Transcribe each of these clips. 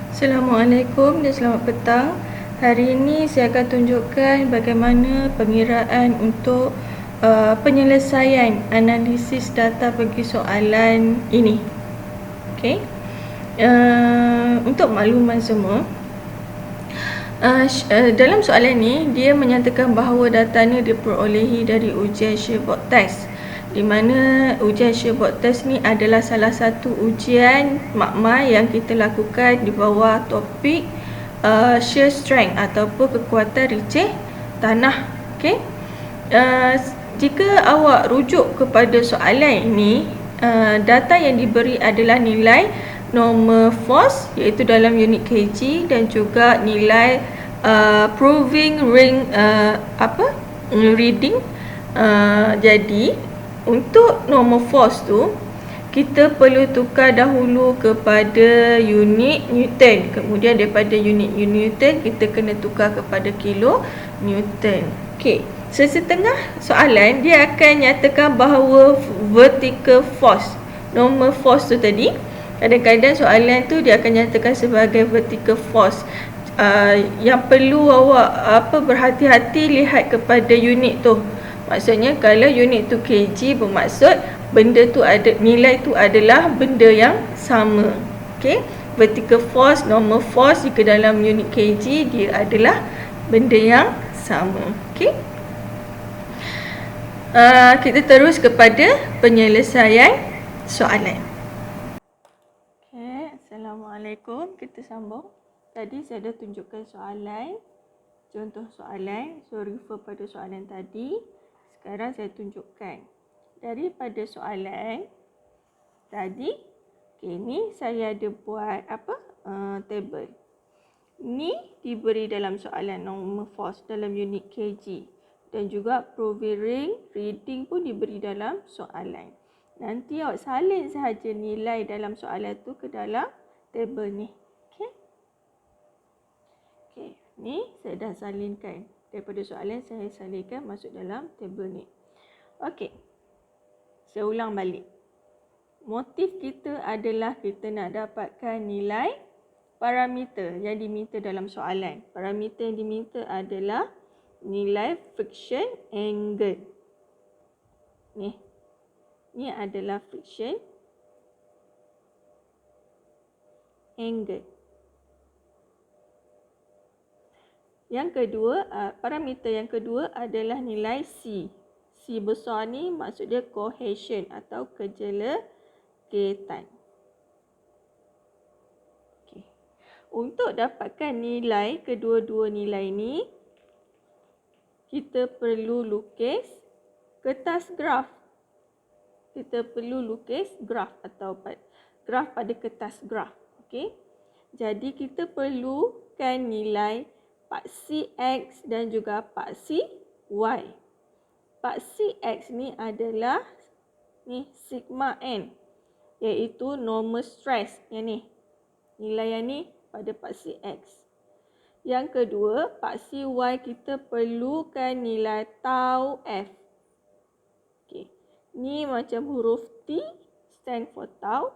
Assalamualaikum dan selamat petang. Hari ini saya akan tunjukkan bagaimana pengiraan untuk penyelesaian analisis data bagi soalan ini. Okey. Untuk makluman semua, dalam soalan ini dia menyatakan bahawa datanya diperolehi dari ujian Sherbrooke test, di mana ujian Sherbrooke test ni adalah salah satu ujian makmal yang kita lakukan di bawah topik shear strength ataupun kekuatan ricih tanah. Okey. Jika awak rujuk kepada soalan ini, data yang diberi adalah nilai normal force iaitu dalam unit kg dan juga nilai proving ring reading. Jadi untuk normal force tu kita perlu tukar dahulu kepada unit Newton. Kemudian daripada unit Newton kita kena tukar kepada kilo Newton. Okey. Sesetengah soalan dia akan nyatakan bahawa vertical force, normal force tu tadi, kadang-kadang soalan tu dia akan nyatakan sebagai vertical force. Yang perlu awak berhati-hati lihat kepada unit tu. Maksudnya kalau unit tu kg bermaksud benda tu ada, nilai tu adalah benda yang sama. Okey. Vertical force, normal force jika dalam unit kg dia adalah benda yang sama. Okey. Kita terus kepada penyelesaian soalan. Okay, Assalamualaikum. Kita sambung. Tadi saya dah tunjukkan soalan, contoh soalan. So refer pada soalan tadi. Sekarang saya tunjukkan daripada soalan tadi. Okay, ni saya ada buat table. Ni diberi dalam soalan normal force dalam unit kg. Dan juga proving reading pun diberi dalam soalan. Nanti awak salin sahaja nilai dalam soalan tu ke dalam table ni. Okey. Okey, ni saya dah salinkan. Daripada soalan saya salinkan masuk dalam table ni. Okey. Saya ulang balik. Motif kita adalah kita nak dapatkan nilai parameter yang diminta dalam soalan. Parameter yang diminta adalah nilai friction angle. Ni adalah friction angle. Yang kedua, parameter yang kedua adalah nilai C. C besar ni maksud dia cohesion atau kejelagetan. Okay. Untuk dapatkan nilai kedua-dua nilai ni, kita perlu lukis kertas graf. Kita perlu lukis graf atau graf pada kertas graf. Okey. Jadi kita perlukan nilai paksi X dan juga paksi Y. Paksi X ni adalah sigma N, iaitu normal stress yang ni. Nilai yang ni pada paksi X. Yang kedua, paksi Y kita perlukan nilai tau F. Okay. Ni macam huruf T, stand for tau.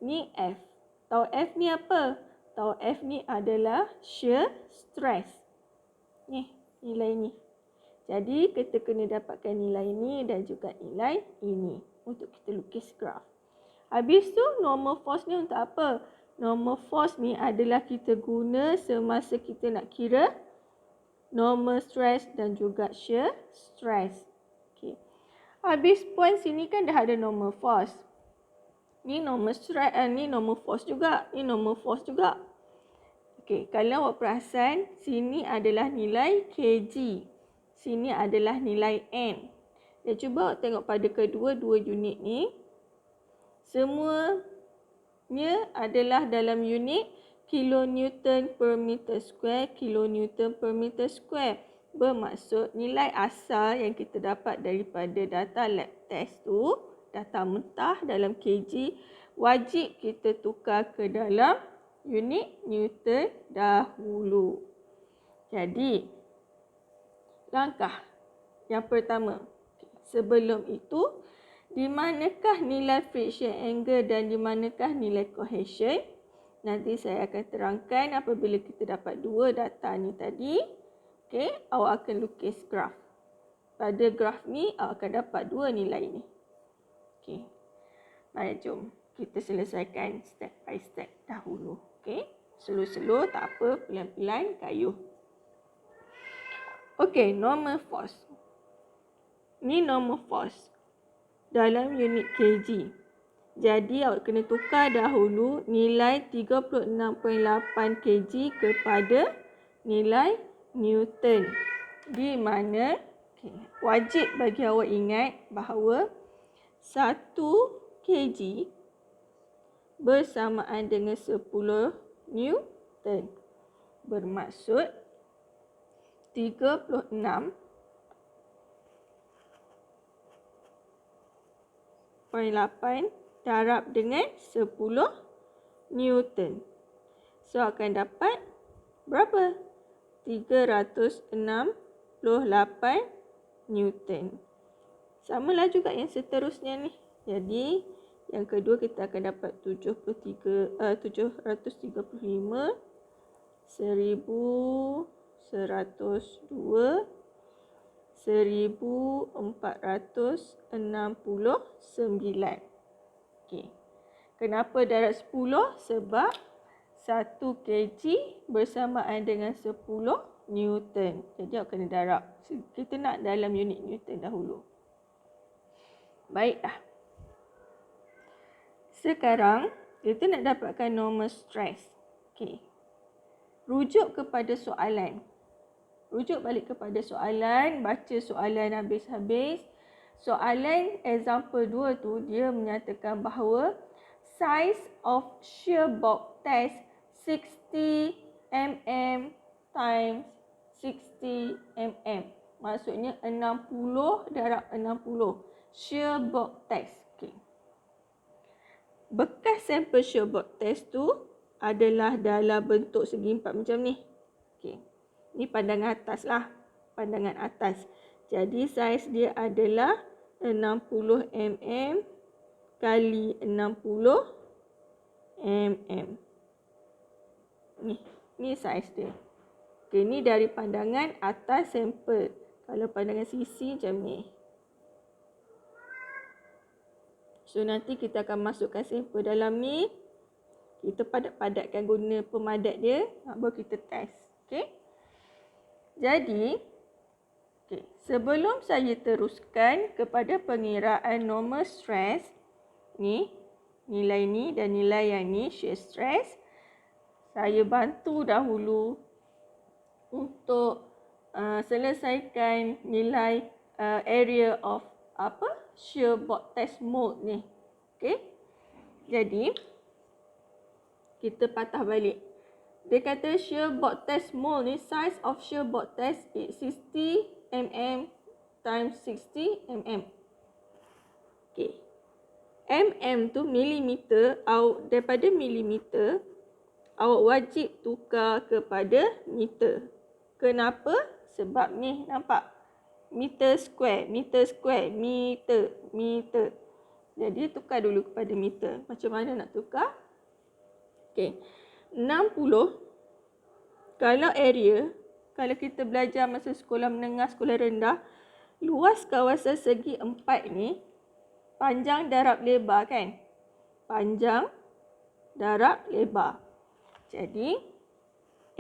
Ni F. Tau F ni apa? Tau F ni adalah shear stress. Ni, nilai ni. Jadi, kita kena dapatkan nilai ni dan juga nilai ini untuk kita lukis graf. Habis tu, normal force ni untuk apa? Normal force ni adalah kita guna semasa kita nak kira normal stress dan juga shear stress. Okay. Habis point sini kan dah ada normal force. Ni normal stress, ni normal force juga. Ni normal force juga. Okay, kalau awak perasan, sini adalah nilai kg. Sini adalah nilai N. Dan cuba awak tengok pada kedua-dua unit ni. Semuanya adalah dalam unit kilonewton per meter square, kilonewton per meter square. Bermaksud nilai asal yang kita dapat daripada data lab test tu, data mentah dalam kg, wajib kita tukar ke dalam unit Newton dahulu. Jadi, langkah yang pertama, sebelum itu, di manakah nilai friction angle dan di manakah nilai cohesion? Nanti saya akan terangkan apabila kita dapat dua data ni tadi. Okey, awak akan lukis graf. Pada graf ni, awak akan dapat dua nilai ni. Okey, mari jom kita selesaikan step by step dahulu. Okey, slow-slow tak apa, pelan-pelan kayuh. Okey, normal force. Ni normal force dalam unit kg. Jadi awak kena tukar dahulu nilai 36.8 kg kepada nilai Newton. Di mana wajib bagi awak ingat bahawa 1 kg bersamaan dengan 10 Newton. Bermaksud 36.8 darab dengan 10 Newton. So akan dapat berapa? 368 Newton. Samalah juga yang seterusnya ni. Jadi yang kedua kita akan dapat 735, 1102, 1469. Okey. Kenapa darab 10? Sebab 1 kg bersamaan dengan 10 Newton. Jadi awak kena darab. Kita nak dalam unit Newton dahulu. Baiklah. Sekarang kita nak dapatkan normal stress. Okey. Rujuk kepada soalan. Rujuk balik kepada soalan, baca soalan habis-habis. Soalan example 2 tu dia menyatakan bahawa size of shear box test 60 mm times 60 mm. Maksudnya 60 darab 60. Shear box test. Okay. Bekas sampel shear box test tu adalah dalam bentuk segi empat macam ni. Okay. Ni pandangan atas lah. Pandangan atas. Jadi saiz dia adalah 60 mm kali 60 mm. Ni saiz dia. Okey, ni dari pandangan atas sampel. Kalau pandangan sisi macam ni. So nanti kita akan masukkan sampel dalam ni. Kita padat-padatkan guna pemadat dia. Baru kita test. Okey. Jadi, sebelum saya teruskan kepada pengiraan normal stress, ni, nilai ni dan nilai yang ni, shear stress, saya bantu dahulu untuk selesaikan nilai area of shear box test mode ni. Okey. Jadi, kita patah balik. Dia kata shear box test mole ni, size of shear box test is 60 mm times 60 mm. Okay. Mm tu milimeter, daripada milimeter, awak wajib tukar kepada meter. Kenapa? Sebab ni nampak? Meter square. Jadi tukar dulu kepada meter. Macam mana nak tukar? Okay. 60, kalau area, kalau kita belajar masa sekolah menengah, sekolah rendah, luas kawasan segi 4 ni, panjang darab lebar kan? Panjang darab lebar. Jadi,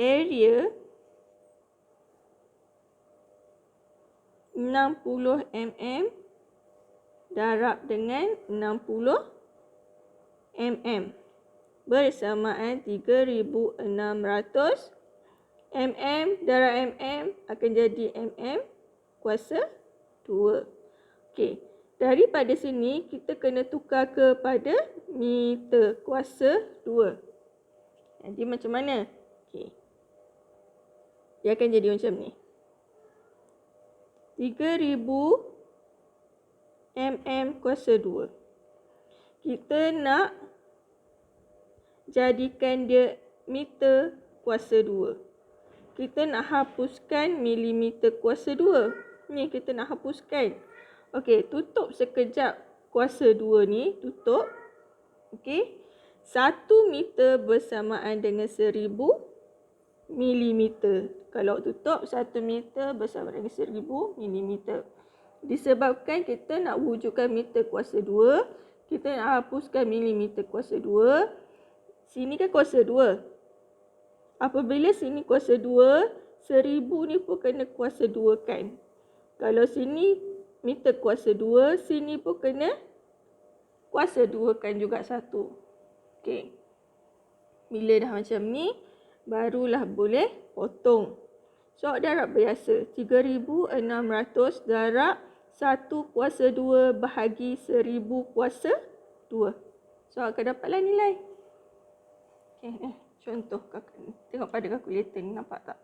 area 60 mm darab dengan 60 mm. Bersamaan 3,600 mm darab mm akan jadi mm kuasa 2. Okey, daripada sini kita kena tukar kepada meter kuasa 2. Jadi macam mana? Okey. Dia akan jadi macam ni. 3,000 mm kuasa 2. Kita nak jadikan dia meter kuasa 2. Kita nak hapuskan milimeter kuasa 2. Ni kita nak hapuskan. Okey, tutup sekejap kuasa 2 ni. Tutup. Okey. 1 meter bersamaan dengan 1000 milimeter. Kalau tutup 1 meter bersama dengan 1000 milimeter. Disebabkan kita nak wujudkan meter kuasa 2, kita nak hapuskan milimeter kuasa 2. Sini kan kuasa 2. Apabila sini kuasa 2, 1000 ni pun kena kuasa 2 kan. Kalau sini meter kuasa 2, sini pun kena kuasa 2 kan juga 1. Okey. Bila dah macam ni, barulah boleh potong. Soal darab biasa, 3600 darab 1 kuasa 2 bahagi 1000 kuasa 2. So, akan dapatlah nilai. Okay, contoh. Tengok pada kalkulator ni, nampak tak?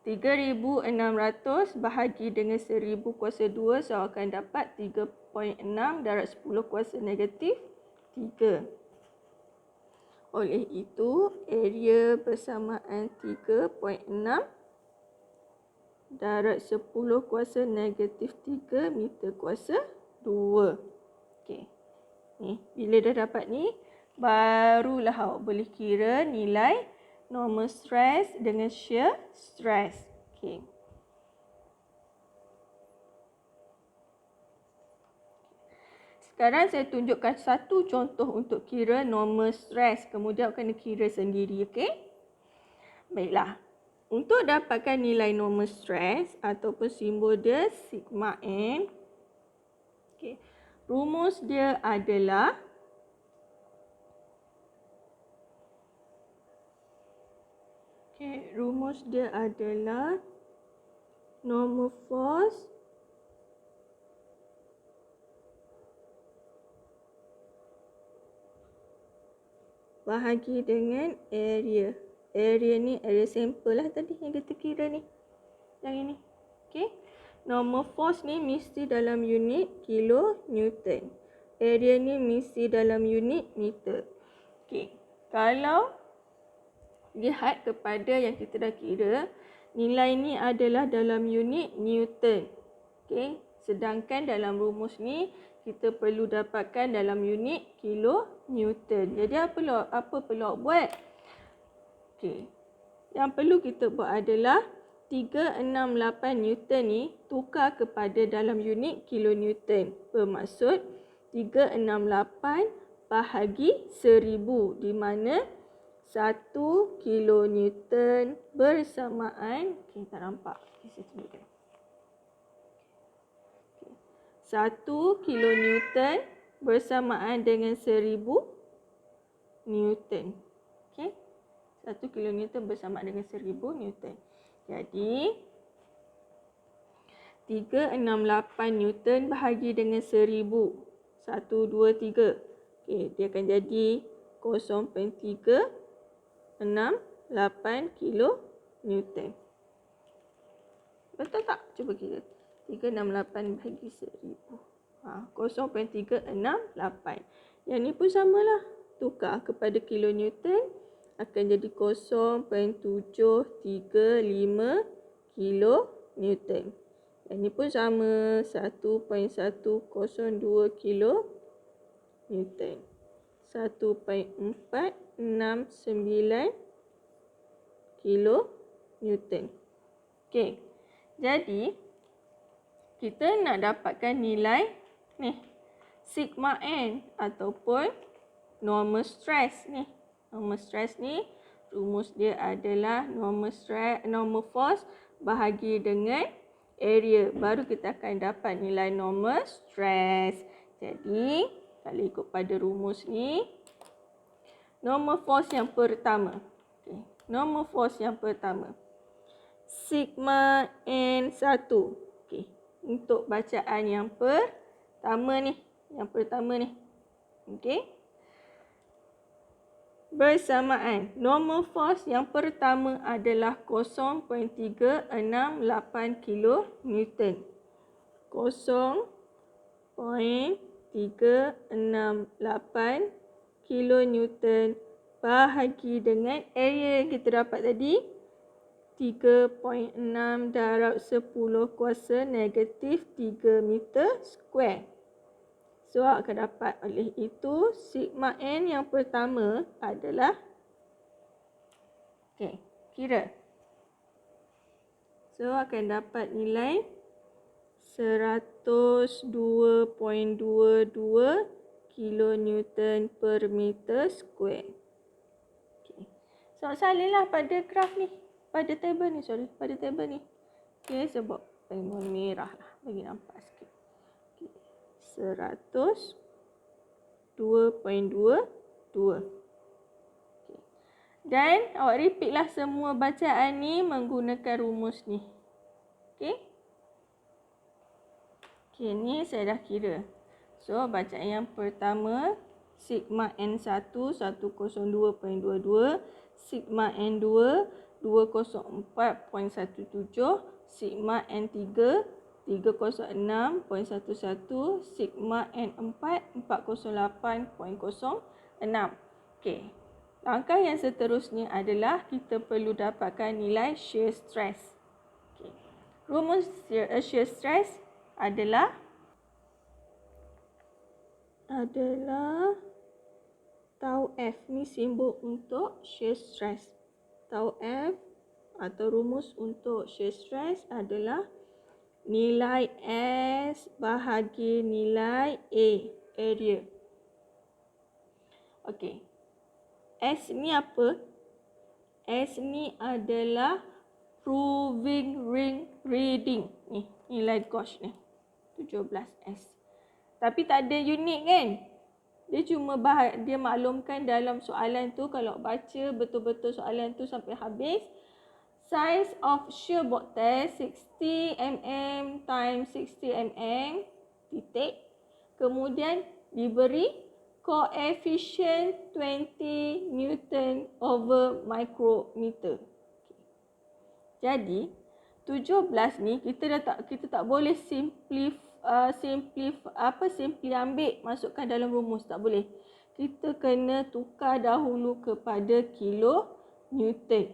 3600 bahagi dengan 1000 kuasa 2. So, akan dapat 3.6 darab 10 kuasa negatif 3. Oleh itu, area bersamaan 3.6 darab 10 kuasa negatif 3 meter kuasa 2. Okey. Ni, bila dah dapat ni, barulah awak boleh kira nilai normal stress dengan shear stress. Okey. Sekarang saya tunjukkan satu contoh untuk kira normal stress. Kemudian awak kena kira sendiri, okey? Baiklah. Untuk dapatkan nilai normal stress ataupun simbol dia sigma N, okay, rumus dia adalah normal force bahagi dengan area. Area ni area sampel lah tadi yang kita kira ni. Yang ini. Okey. Normal force ni mesti dalam unit kilo Newton. Area ni mesti dalam unit meter. Okey. Kalau lihat kepada yang kita dah kira, nilai ni adalah dalam unit Newton. Okey. Sedangkan dalam rumus ni kita perlu dapatkan dalam unit kilo Newton. Jadi apa perlu awak buat? Okey. Yang perlu kita buat adalah 368 Newton ni tukar kepada dalam unit kilo Newton. Bermaksud 368 bahagi 1000 di mana 1 kilo Newton bersamaan, kita nampak. Saya tunjukkan. 1 kilo Newton bersamaan dengan 1000 Newton. Okey. 1 kilonewton bersama dengan 1000 Newton. Jadi, 368 Newton bahagi dengan 1000. 1, 2, 3. Okey, dia akan jadi 0.368 kilo Newton. Betul tak? Cuba kita. 368 bahagi 1000. 0.368. Yang ni pun samalah. Tukar kepada kilo Newton. Akan jadi 0.735 kilo Newton. Yang ni pun sama, 1.102 kilo Newton. 1.469 kilo Newton. Okey. Jadi kita nak dapatkan nilai ni sigma N ataupun normal stress ni. Normal stress ni rumus dia adalah normal force bahagi dengan area. Baru kita akan dapat nilai normal stress. Jadi, kalau ikut pada rumus ni, normal force yang pertama. Okay. Normal force yang pertama. Sigma N1. Okay. Untuk bacaan yang pertama ni. Yang pertama ni. Okay. Bersamaan. Normal force yang pertama adalah 0.368 kilo Newton. 0.368 kilo Newton bahagi dengan area yang kita dapat tadi 3.6 darab 10 kuasa negatif 3 meter square. So, awak akan dapat oleh itu sigma N yang pertama adalah, kira. So, akan dapat nilai 102.22 kilonewton per meter square. So, salinlah pada graf ni. Pada tabel ni, pada tabel ni. Sebab warna merah lah. Bagi nampak sikit. 102.22. Dan awak repeat lah semua bacaan ni menggunakan rumus ni. Ni saya dah kira. So, bacaan yang pertama, sigma N1 102.22, sigma N2 204.17, sigma N3 306.11, sigma N4 408.06. Langkah yang seterusnya adalah kita perlu dapatkan nilai shear stress. Rumus shear stress adalah tau F. Ni simbol untuk shear stress. Tau F atau rumus untuk shear stress adalah nilai S bahagi nilai A, area. S ni apa? S ni adalah proving ring reading. Ni, nilai gauge ni. 17S. Tapi tak ada unit kan? Dia cuma dia maklumkan dalam soalan tu, kalau baca betul-betul soalan tu sampai habis, size of shear board test 60 mm times 60 mm titik. Kemudian diberi coefficient 20 Newton over micrometer. Jadi 17 ni kita tak boleh simply ambil masukkan dalam rumus, tak boleh. Kita kena tukar dahulu kepada kilo Newton.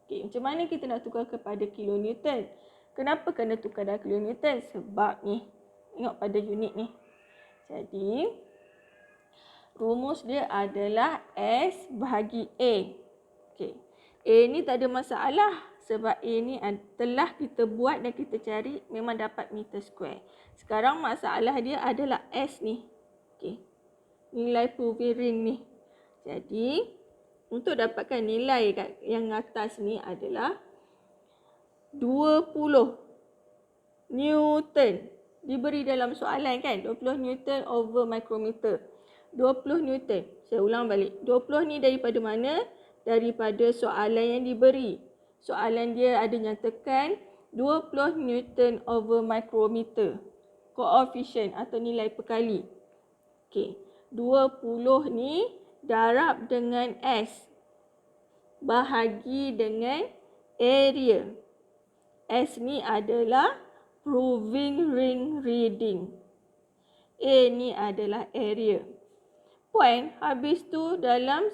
Macam mana kita nak tukar kepada kilo Newton? Kenapa kena tukar dalam kilo Newton? Sebab ni, tengok pada unit ni. Jadi rumus dia adalah S bahagi A. A ni tak ada masalah. Sebab A ni telah kita buat dan kita cari, memang dapat meter square. Sekarang masalah dia adalah S ni. Nilai proving ring ni. Jadi, untuk dapatkan nilai yang atas ni adalah 20 Newton. Diberi dalam soalan kan, 20 Newton over micrometer. 20 Newton. Saya ulang balik. 20 ni daripada mana? Daripada soalan yang diberi. Soalan dia ada nyatakan 20 Newton over micrometer. Koefisien atau nilai perkali. 20 ni darab dengan S. Bahagi dengan area. S ni adalah proving ring reading. A ni adalah area. Point habis tu dalam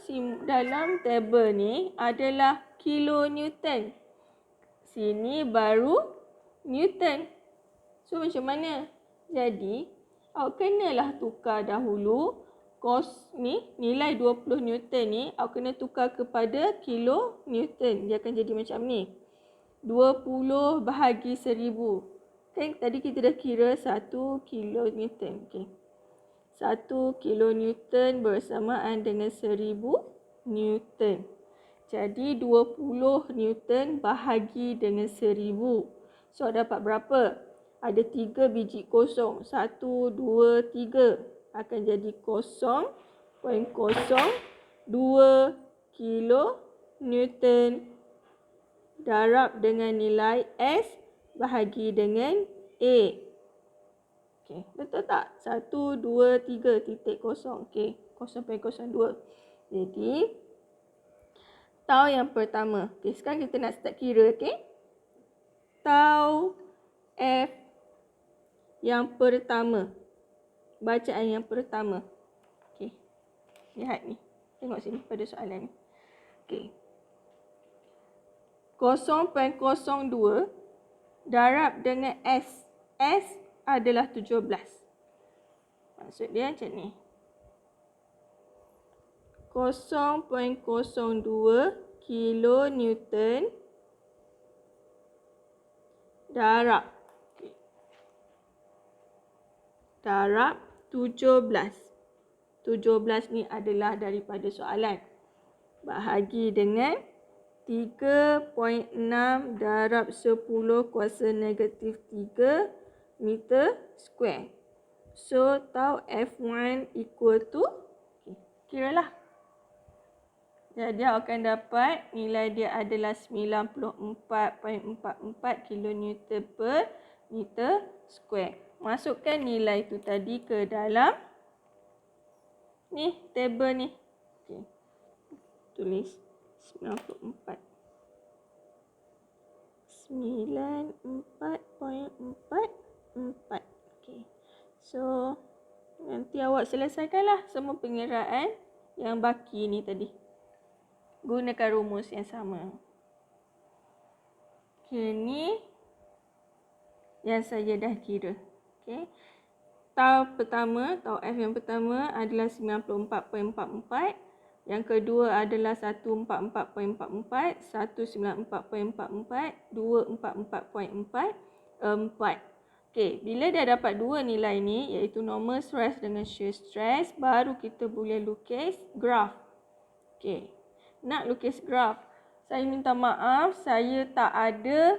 tabel ni adalah kilonewton. Sini baru Newton. So macam mana? Jadi awak kenalah tukar dahulu nilai 20 Newton ni awak kena tukar kepada kilo Newton. Dia akan jadi macam ni. 20 bahagi 1000. Tadi kita dah kira 1 kilo Newton. 1 kilo Newton bersamaan dengan 1000 Newton. Jadi 20 Newton bahagi dengan 1000. So dapat berapa? Ada 3 biji kosong. 1, 2, 3. Akan jadi 0.02 kilo Newton darab dengan nilai S bahagi dengan A. Betul tak? 1, 2, 3 titik kosong. 0.02. Jadi tau yang pertama. Sekarang kita nak start kira. Tau F yang pertama. Bacaan yang pertama. Lihat ni. Tengok sini pada soalan ni. 0.02 darab dengan S. S adalah 17. Maksud dia macam ni. 0.02 kilonewton darab. Darab 17. 17 ni adalah daripada soalan. Bahagi dengan 3.6 darab 10 kuasa negatif 3 meter square. So, tau F1 equal to, kiralah. Jadi, awak akan dapat nilai dia adalah 94.44 kilonewton per meter square. Masukkan nilai tu tadi ke dalam ni, tabel ni. Okay. Tulis 94. 94.44. Okay. So, nanti awak selesaikanlah semua pengiraan yang baki ni tadi. Gunakan rumus yang sama. Okay, ni yang saya dah kira. Okay. Tau pertama, tau F yang pertama adalah 94.44. Yang kedua adalah 144.44, 194.44, 244.44. Okey, bila dah dapat dua nilai ni, iaitu normal stress dengan shear stress, baru kita boleh lukis graf. Okey, nak lukis graf. Saya minta maaf, saya tak ada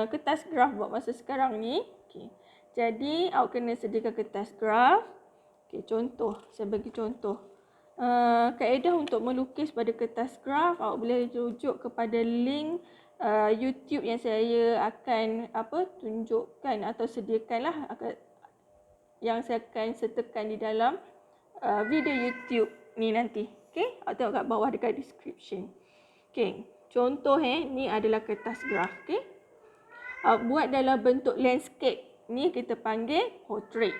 kertas graf buat masa sekarang ni. Okey. Jadi, awak kena sediakan kertas graf. Okey, contoh. Saya bagi contoh. Kaedah untuk melukis pada kertas graf, awak boleh rujuk kepada link YouTube yang saya akan tunjukkan atau sediakanlah yang saya akan sertakan di dalam video YouTube ni nanti. Okey, awak tengok kat bawah dekat description. Okey, contoh ni adalah kertas graf. Okey, awak buat dalam bentuk landscape. Ni kita panggil portrait.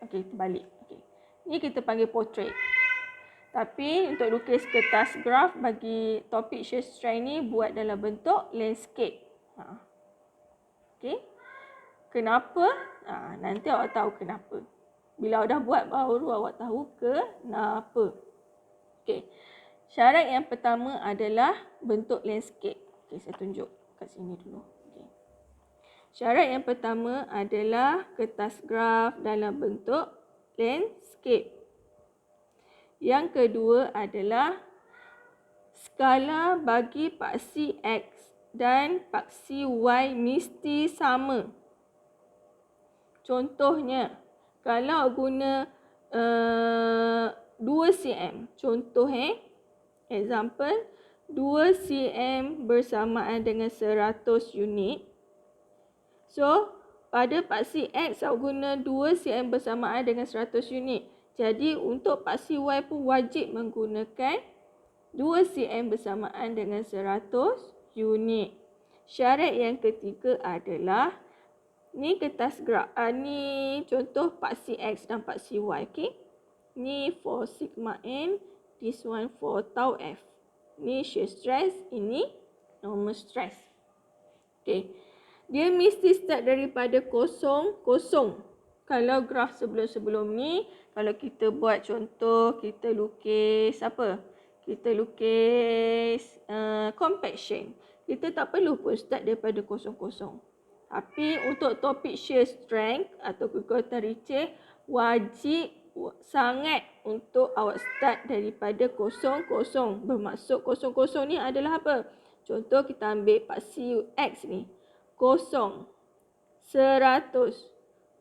Okey, terbalik. Okey. Ni kita panggil portrait. Tapi untuk lukis kertas graf bagi topik shear strength ni buat dalam bentuk landscape. Okey. Kenapa? Nanti awak tahu kenapa. Bila awak dah buat baru awak tahu kenapa. Okey. Syarat yang pertama adalah bentuk landscape. Okey, saya tunjuk kat sini dulu. Syarat yang pertama adalah kertas graf dalam bentuk landscape. Yang kedua adalah skala bagi paksi X dan paksi Y mesti sama. Contohnya, kalau guna 2 cm. Contoh example 2 cm bersamaan dengan 100 unit. So, pada paksi X, awak guna 2 cm bersamaan dengan 100 unit. Jadi, untuk paksi Y pun wajib menggunakan 2 cm bersamaan dengan 100 unit. Syarat yang ketiga adalah, ni kertas graf, ni contoh paksi X dan paksi Y. Okay? Ni for sigma N, this one for tau F. Ni shear stress, ini normal stress. Okay. Dia mesti start daripada kosong. Kalau graf sebelum-sebelum ni, kalau kita buat contoh, kita lukis apa? Kita lukis compaction. Kita tak perlu pun start daripada kosong. Tapi untuk topik shear strength atau kekuatan Richter, wajib sangat untuk awak start daripada kosong. Bermaksud kosong ni adalah apa? Contoh kita ambil paksi X ni. 0, 100,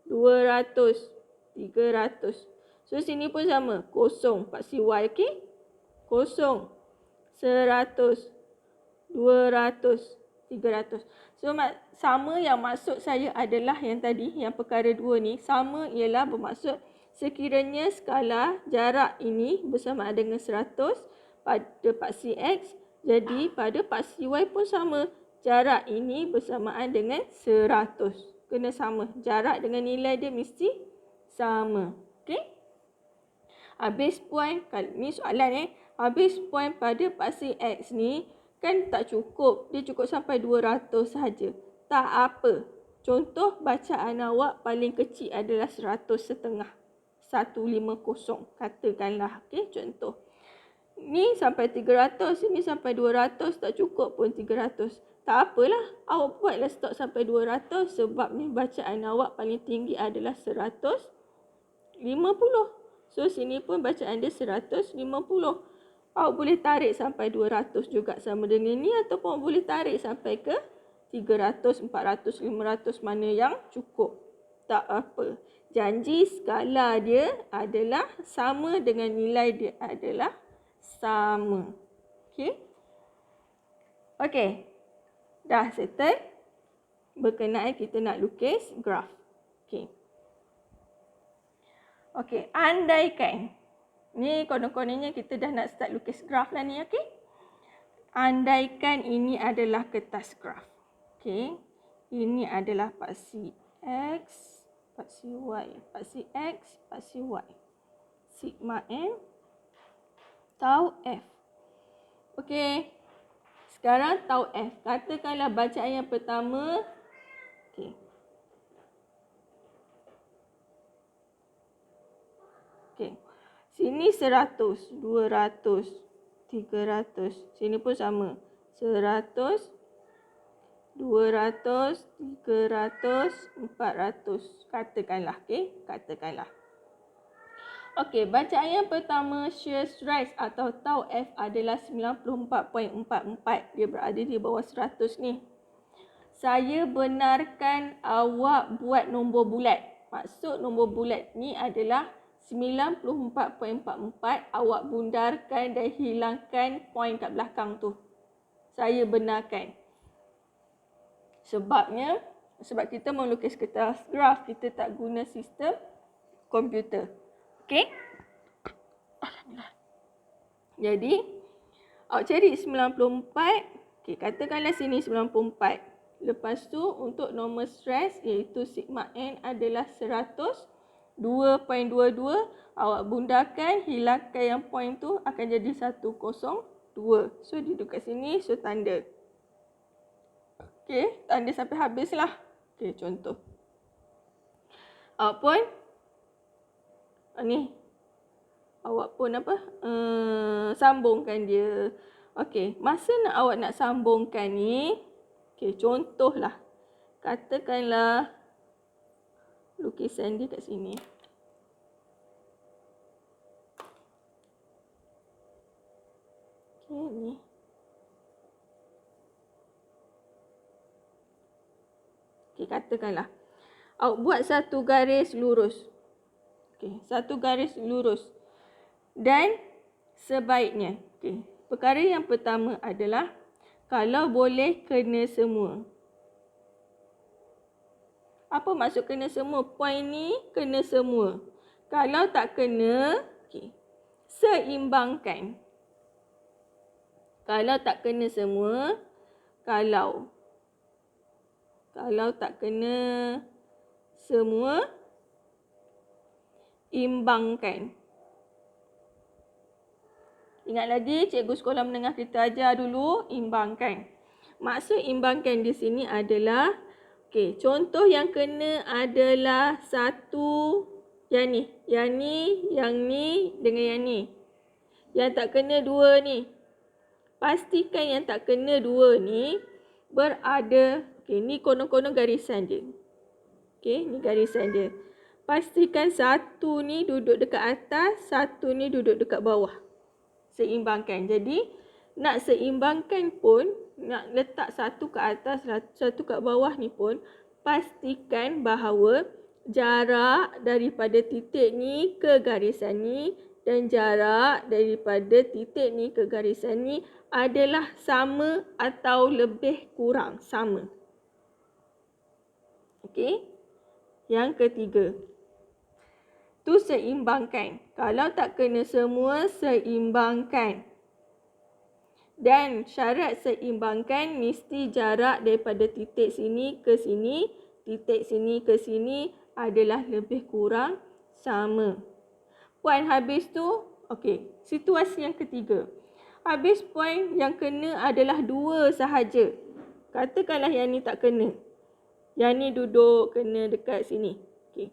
200, 300. So, sini pun sama. Kosong. Paksi Y, okey? 0, 100, 200, 300. So, sama yang maksud saya adalah yang tadi, yang perkara dua ni. Sama ialah bermaksud sekiranya skala jarak ini bersamaan dengan 100 pada paksi X. Jadi, pada paksi Y pun sama. Jarak ini bersamaan dengan 100. Kena sama. Jarak dengan nilai dia mesti sama. Okey? Habis point, ni soalan habis point pada paksi X ni kan tak cukup. Dia cukup sampai 200 sahaja. Tak apa. Contoh bacaan awak paling kecil adalah 100 setengah. 150. Katakanlah, okey, contoh. Ni sampai 300, ni sampai 200, tak cukup pun 300. Tak apalah, awak buatlah stok sampai 200 sebab ni bacaan awak paling tinggi adalah 150. So, sini pun bacaan dia 150. Awak boleh tarik sampai 200 juga sama dengan ni ataupun boleh tarik sampai ke 300, 400, 500 mana yang cukup. Tak apa. Janji skala dia adalah sama dengan nilai dia adalah sama. Okey? Okey. Dah settle. Berkenaan kita nak lukis graf. Okey. Okey, andaikan. Ni konon-kononnya kita dah nak start lukis graf lah ni, okey? Andaikan ini adalah kertas graf. Okey. Ini adalah paksi X, paksi Y, paksi X, paksi Y. Sigma N, tau F. Okey. Sekarang tau F. Katakanlah bacaan yang pertama. Okey. Okey. Sini 100, 200, 300. Sini pun sama. 100, 200, 300, 400. Katakanlah, okey? Katakanlah. Okey, bacaan yang pertama shear stress atau tau F adalah 94.44. Dia berada di bawah 100 ni. Saya benarkan awak buat nombor bulat. Maksud nombor bulat ni adalah 94.44. Awak bundarkan dan hilangkan poin kat belakang tu. Saya benarkan. Sebab kita melukis kertas graf, kita tak guna sistem komputer. Okey? Jadi, awak cari 94. Okey, katakanlah sini 94. Lepas tu, untuk normal stress iaitu sigma N adalah 100. 2.22. Awak bundarkan, hilangkan yang poin tu akan jadi 102. So, duduk kat sini, so tanda. Okey, tanda sampai habis lah. Okey, contoh. Awak pun sambungkan dia. Okey, masa awak nak sambungkan ni, okey, contohlah. Katakanlah lukisan dia kat sini. Okey, ni. Okey, katakanlah awak buat satu garis lurus. Okey, satu garis lurus. Dan sebaiknya, okey, perkara yang pertama adalah kalau boleh kena semua. Apa maksud kena semua? Poin ni kena semua. Kalau tak kena, okey, seimbangkan. Kalau tak kena semua, kalau tak kena semua, imbangkan. Ingat lagi, cikgu sekolah menengah kita ajar dulu, imbangkan. Maksud imbangkan di sini adalah, okey, contoh yang kena adalah satu, yang ni dengan yang ni. Yang tak kena dua ni. Pastikan yang tak kena dua ni berada, okey, ni konon-konon garisan dia. Okey, ni garisan dia. Pastikan satu ni duduk dekat atas, satu ni duduk dekat bawah. Seimbangkan. Jadi, nak seimbangkan pun, nak letak satu ke atas, satu kat bawah ni pun, pastikan bahawa jarak daripada titik ni ke garisan ni dan jarak daripada titik ni ke garisan ni adalah sama atau lebih kurang sama. Okey? Yang ketiga, tu seimbangkan. Kalau tak kena semua, seimbangkan. Dan syarat seimbangkan mesti jarak daripada titik sini ke sini, titik sini ke sini adalah lebih kurang sama. Puan habis tu, okey, situasi yang ketiga. Habis poin yang kena adalah dua sahaja. Katakanlah yang ni tak kena. Yang ni duduk kena dekat sini. Okey.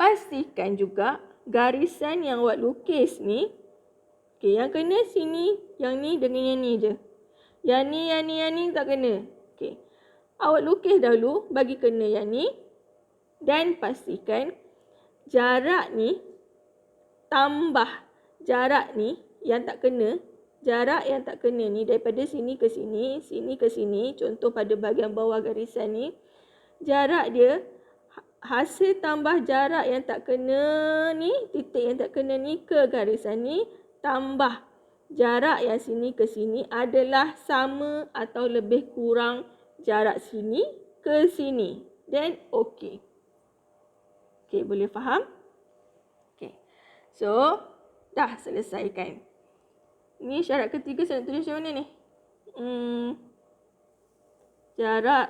pastikan juga garisan yang awak lukis ni, okey, yang kena sini, yang ni dengan yang ni je. Yang ni tak kena. Okey. Awak lukis dahulu bagi kena yang ni dan pastikan jarak ni tambah jarak ni yang tak kena. Jarak yang tak kena ni daripada sini ke sini, sini ke sini, contoh pada bahagian bawah garisan ni, jarak dia hasil tambah jarak yang tak kena ni, titik yang tak kena ni ke garisan ni, tambah jarak yang sini ke sini adalah sama atau lebih kurang jarak sini ke sini. Then okey. Okey, boleh faham? Okey. So, dah selesaikan. Ni syarat ketiga saya nak tulis macam mana ni? Jarak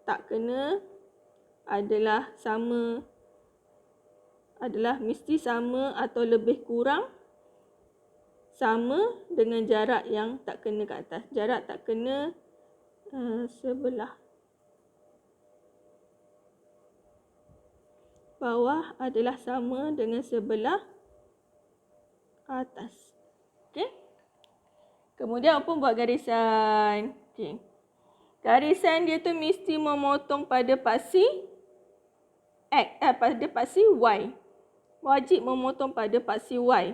tak kena adalah mesti sama atau lebih kurang sama dengan jarak yang tak kena kat atas. Jarak tak kena sebelah bawah adalah sama dengan sebelah atas. Okey. Kemudian apa buat garisan? Okey. Garisan dia tu mesti memotong pada paksi X, pada paksi Y. Wajib memotong pada paksi Y.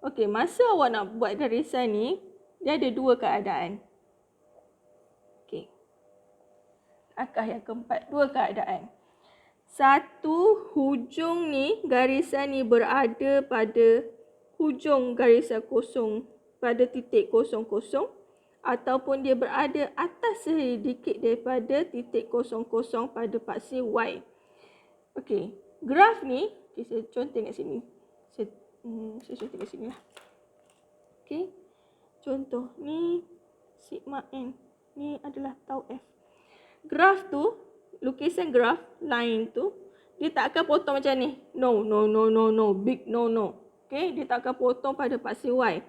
Okey, masa awak nak buat garisan ni, dia ada dua keadaan. Okey. Langkah yang keempat, dua keadaan. Satu, hujung ni, garisan ni berada pada hujung garisan kosong pada titik kosong-kosong ataupun dia berada atas sedikit daripada titik kosong-kosong pada paksi Y. Okey, graf ni, okay, saya contoh kat sini. Saya contoh kat sini lah. Okey, contoh ni sigma N. Ni adalah tau F. Graf tu, lukisan graf, line tu, dia tak akan potong macam ni. No. Big no. Okey, dia tak akan potong pada paksi Y.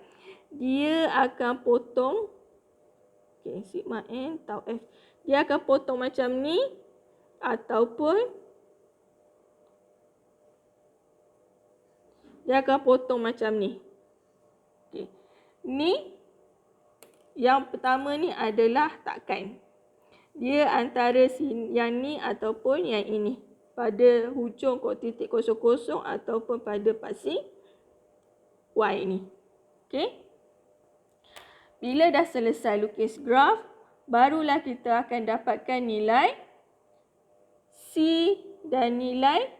Dia akan potong, okey, sigma N, tau F. Dia akan potong macam ni ataupun dia akan potong macam ni. Okey. Ni yang pertama ni adalah takkan. Dia antara yang ni ataupun yang ini. Pada hujung titik kosong-kosong ataupun pada paksi Y ni. Okey. Bila dah selesai lukis graf, barulah kita akan dapatkan nilai C dan nilai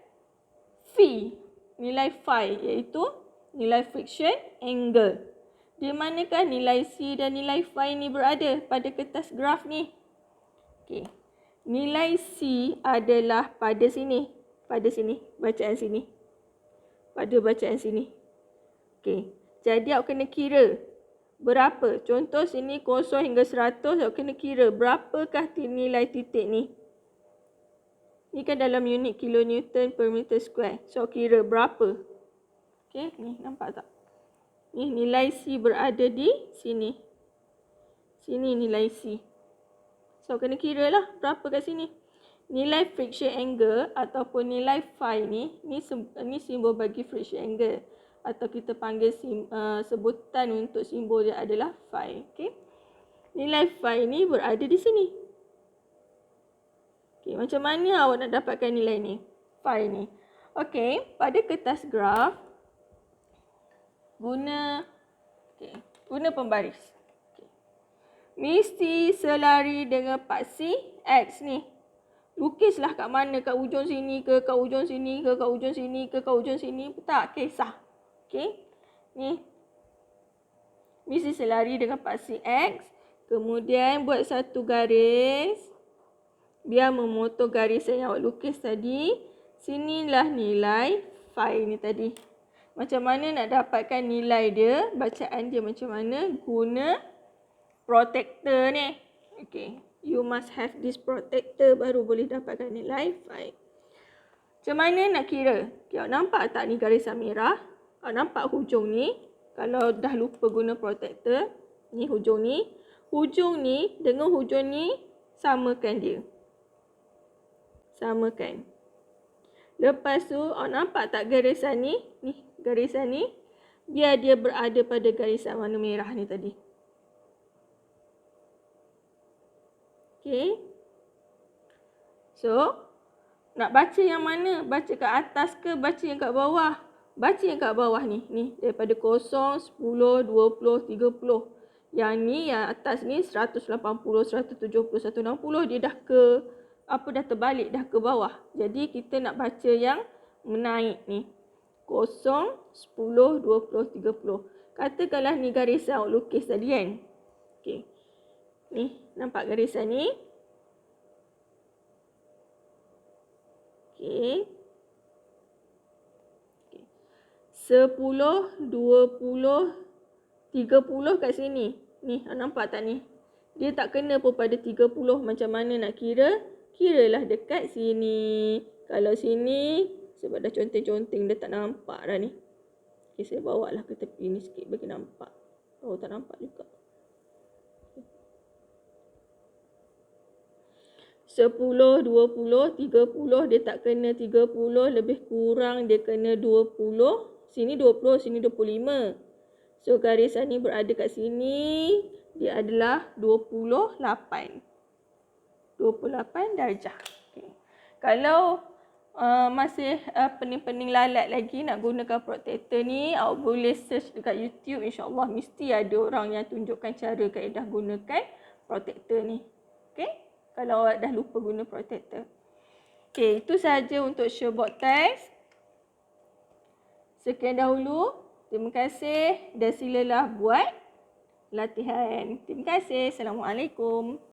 phi. Nilai phi iaitu nilai friction angle. Di manakah nilai C dan nilai phi ni berada pada kertas graf ni? Okey. Nilai C adalah pada sini. Pada sini. Bacaan sini. Pada bacaan sini. Okey. Jadi awak kena kira berapa. Contoh sini 0 hingga 100. Awak kena kira berapakah nilai titik ni. Ni kan dalam unit kilonewton per meter square. So, kira berapa. Okey, ni nampak tak? Ni nilai C berada di sini. Sini nilai C. So, kena kira lah berapa kat sini. Nilai friction angle ataupun nilai phi ni simbol bagi friction angle. Atau kita panggil sebutan untuk simbol dia adalah phi. Okey. Nilai phi ni berada di sini. Okey, macam mana awak nak dapatkan nilai ni? Phi ni. Okey, pada kertas graf guna pembaris. Okay. Mesti selari dengan paksi X ni. Lukislah kat mana, kat ujung sini ke, kat ujung sini ke, kat ujung sini ke, kat ujung sini. Tak kisah. Okey. Ni. Mesti selari dengan paksi X. Kemudian buat satu garis. Biar memotong garisan yang awak lukis tadi. Sinilah nilai phi ni tadi. Macam mana nak dapatkan nilai dia, bacaan dia macam mana? Guna protector ni. Okay. You must have this protector baru boleh dapatkan nilai phi. Macam mana nak kira? Okay, awak nampak tak ni garisan merah? Awak nampak hujung ni? Kalau dah lupa guna protector, ni hujung ni. Hujung ni dengan hujung ni samakan dia. Samakan. Lepas tu, awak nampak tak garisan ni? Ni, garisan ni. Biar dia berada pada garisan warna merah ni tadi. Okay. So, nak baca yang mana? Baca kat atas ke baca yang kat bawah? Baca yang kat bawah ni. Ni, daripada 0, 10, 20, 30. Yang ni, yang atas ni 180, 170, 160. Dia dah ke, dah terbalik, dah ke bawah. Jadi, kita nak baca yang menaik ni. 0, 10, 20, 30. Katakanlah ni garisan awak lukis tadi kan. Okay. Ni, nampak garisan ni? Okay. 10, 20, 30 kat sini. Ni, nampak tak ni? Dia tak kena pun pada 30. Macam mana nak kira? Kiralah dekat sini. Kalau sini, sebab dah conteng-conteng, dia tak nampak dah ni. Okay, saya bawa lah ke tepi ni sikit bagi nampak. Oh, tak nampak juga. 10, 20, 30, dia tak kena 30, lebih kurang dia kena 20. Sini 20, sini 25. So, garisan ni berada kat sini, dia adalah 28. 28 darjah. Okay. Kalau masih pening-pening lalat lagi nak gunakan protector ni, awak boleh search dekat YouTube. InsyaAllah mesti ada orang yang tunjukkan cara kaedah gunakan protector ni. Okay. Kalau awak dah lupa guna protector. Okay, itu sahaja untuk Sherboard test. Sekian dahulu. Terima kasih dan silalah buat latihan. Terima kasih. Assalamualaikum.